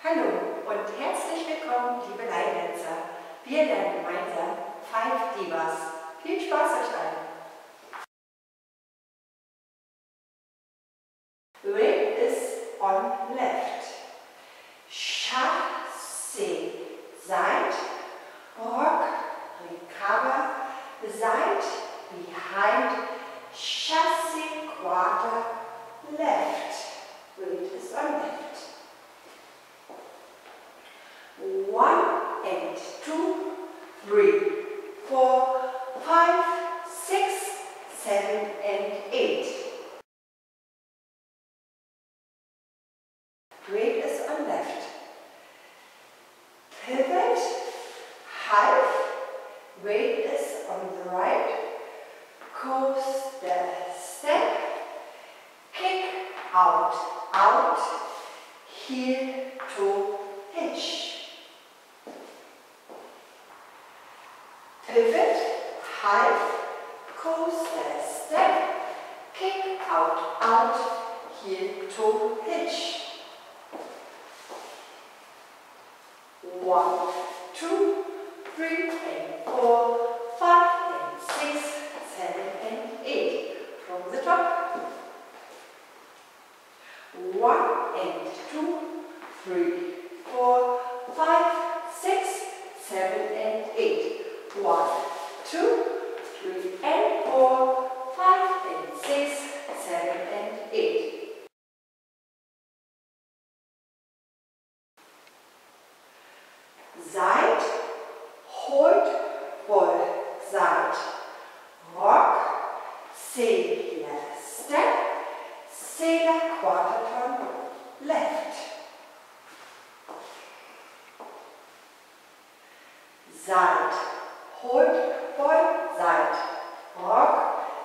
Hallo und herzlich willkommen, liebe Line-Dancer. Wir lernen gemeinsam Five Divas. Viel Spaß euch allen! Rig is on left. Chassé, side, rock, recover, side, behind, chassé, quarter, left. Rig is on left. 1 and 2, 3, 4, 5, 6, 7 and 8. Great is on left. Pivot, half, weight is on the right. Coaster, step, kick, out, out, heel, toe, hitch. Pivot, half, coaster, step, kick, out, out, heel, toe, hitch. 1, 2, 3 and 4, 5 and 6, 7 and 8. From the top. 1 and 2, 3, 4, 5, 6, 7 and 8. 1, 2, 3 and 4, 5 and 6, 7 and 8. Side, hold, ball, side, rock, sailor, step, sailor, quarter turn, left. Side, hold, ball, side, rock,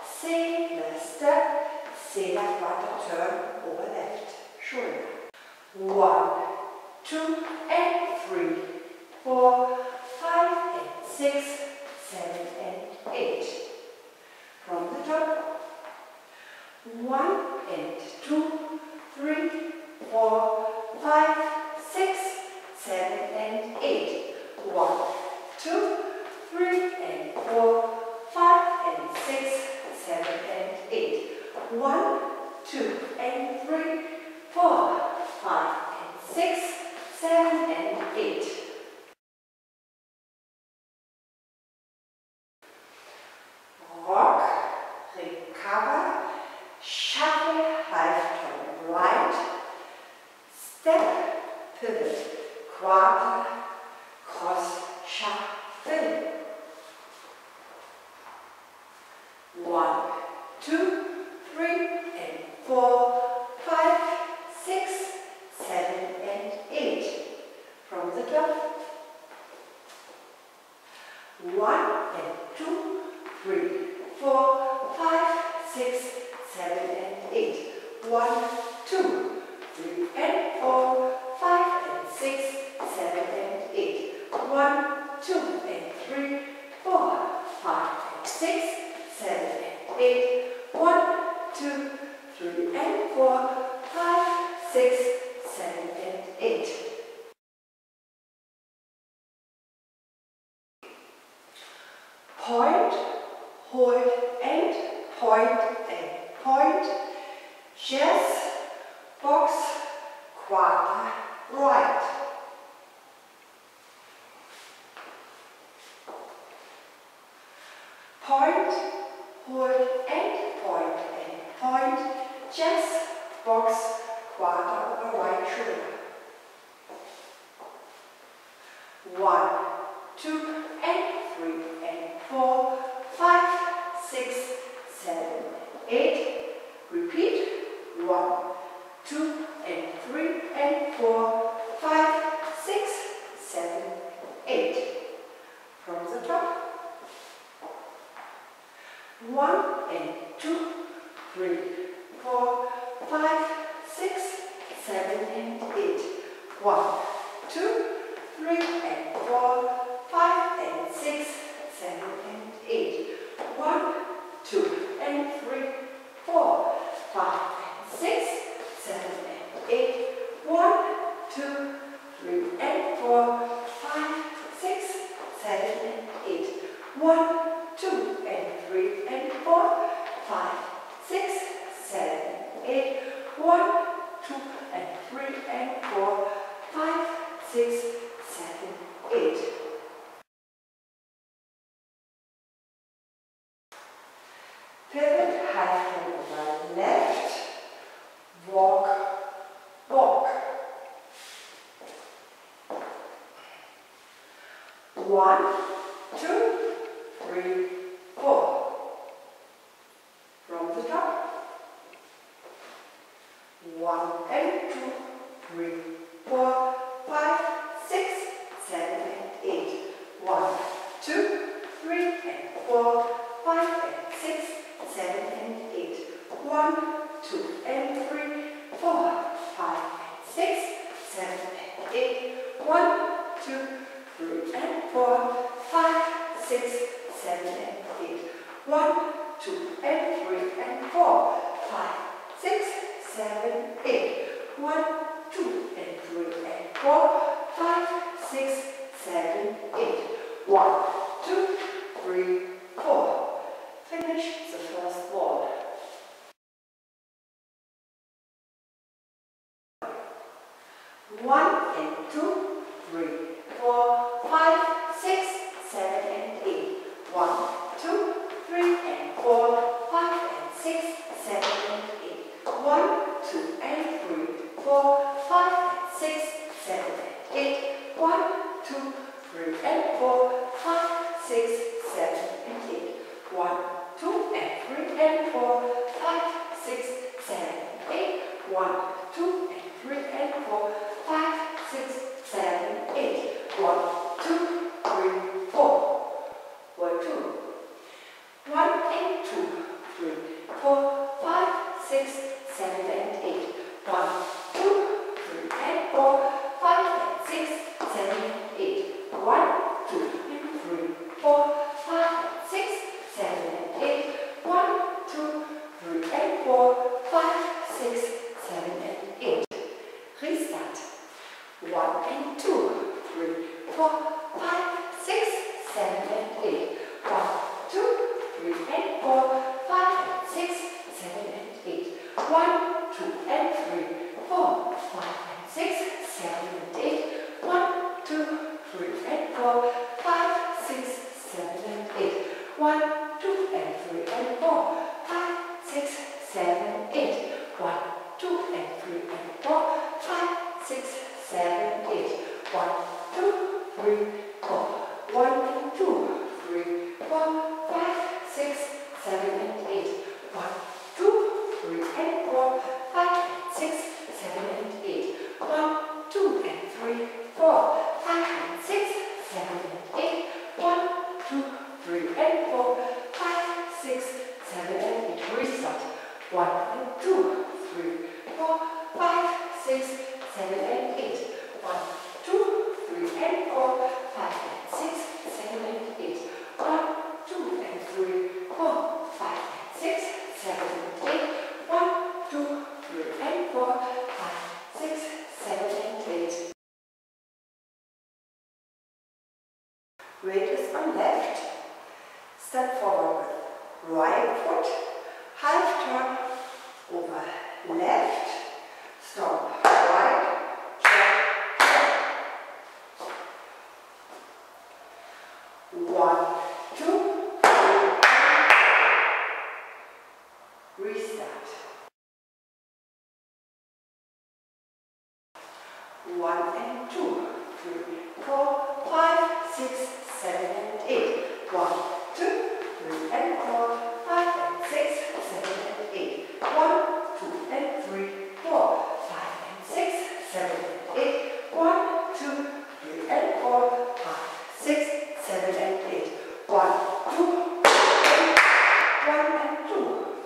sailor, step, sailor, quarter turn, over left, shoulder. 1, 2 and 3, 4, 5 and 6, 7 and 8. From the top. 1 and 2, 3, 4, 5, 6, 7 and 8. 1, 2, 3 and 4, 5 and 6, 7 and 8. 1, 2 and 3, 4, 5 and 6, 7 and 8. Rock, recover, shuffle, half turn right, step, pivot, quarter, cross, shuffle. 1, 2, 3 and 4, 5, 6, 7 and 8. From the top. 1 and 2, 3, 4, 5, 6, 7 and 8. 1, 2, 3 and 4, 5 and 6, 7 and 8. 1, 2 and 3, 4, 5 and 6, 7 and 8. 1, 2, 3 and 4, 5, 6, 7 and 8. Point, hold and point and point. Chess, box, quarter, right. Point, hold and point. Chess, box, quarter over right shoulder. 1, 2 and 3 and 4, 5, 6, 7, 8. Repeat. 1, 2 and 3 and 4, 5, 6, 7, 8. From the top. 1 and 2, 3, 4, 5, 6, 7 and 8. 1, 2, 3 and 4, 5 and 6, 7 and 8. 1, 2 and 3, 4, 5 and 6, 7 and 8. 1, 2, 6, 7, 8. Pivot, half turn over left, walk, walk. 1, 2, 3, 4. From the top. 1 and 2, 3, 4, 5, 6, 7 and 8. 1, 2, 3 and 4, 5 and 6, 7 and 8. 1, 2 and 3, 4, 5 and 6, 7 and 8. 1, 2, 3 and 4, 5, 6, 7 and 8. 1, 2 and 3 and 4, 5, 6, 7, 8. 1, 2 and 3 and 4, 5, 6, 7, 8. 1, 2, 3, 4. Finish the first ball. 1 and 2, 3, 4, 5, 6, 7 and 8. 1, 2, 3 and 4, 5 and 6, 7 and 8. 1, 2 and 3, 4, 5 and 6, 7 and 8. 1, 2, 3 and 4, 5, 6, 7 and 8. 1, 2 and 3 and 4, 5, 6, 7 and 8. 1, 2 and 3 and 4, 5, 6, 7, 8. 1, 2, 3, 4. 1, 2. 1 and 2, 3, 4, 5, 6, 7 and 8. 1, 2, 3 and 4, 5 and 6, 7 and 8. 1, 2 and 3, 4, 5 and 6, 7 and 8. 1, 2, 3 and 4, 5, 6, 7 and 8. Restart. 1 and 2, 3, 4, 5, 6, 7 and 8. 1, 2, 3 and 4, 5 and 6, 7 and 8. 1, 2 and 3, 4, 5 and 6, 7 and 8. 1, 2, 3 and 4, 5, 6, 7 and 8. 1, 2 and 3 and 4, 5, 6, 7 and 8. 1, 2 and 3 and 4, 5, 6, 7 and 8. 1, 2, 3, 4. 1 and 2, 3, 4, 5, 6, 7 and 8. 1, 2, 3 and 4, 5 and 6, 7 and 8. 1, 2 and 3, 4, 5 and 6, 7 and 8. 1, 2, 3 and 4, 5, 6, 7 and 8. Restart. 1 and 2, 3, 4, 5, 6, 7 and 8. 1, 2, 3 and 4, 5 and 6, 7 and 8. 1, 2 and 3, 4, 5 and 6, 7 and 8. 1, 2, 3 and 4, 5, 6, 7 and 8. Weight is on left. Step forward with right foot. Half turn over left. Stop. Right. Check. 1, 2, 3. Restart. 1 and 2, 3, 4, 5, 6, 7 and 8. 1, 2, 3 and 4, 5 and 6, 7 and 8. 1, 2 and 3, 4, 5 and 6, 7 and 8. 1, 2, 3 and 4, 5, 6, 7 and 8. 1, 2, 1 and 2,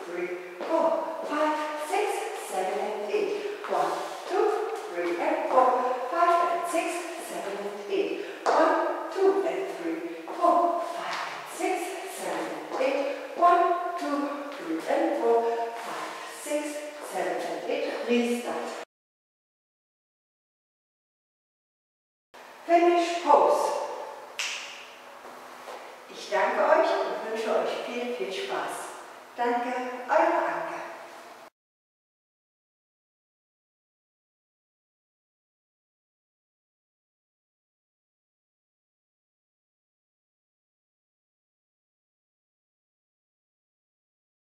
3, 4, 5, 6, 7 and 8. 1, 2, 3 and 4, 5 and 6, 7 and 8. 1, 2 and 3, 4, 5 and 6, 7 and 8. 1, 2, 3 and 4, 5, 6, 7 and 8. Restart. Finish Pose. Ich danke euch und wünsche euch viel, viel Spaß. Danke, eure Anke.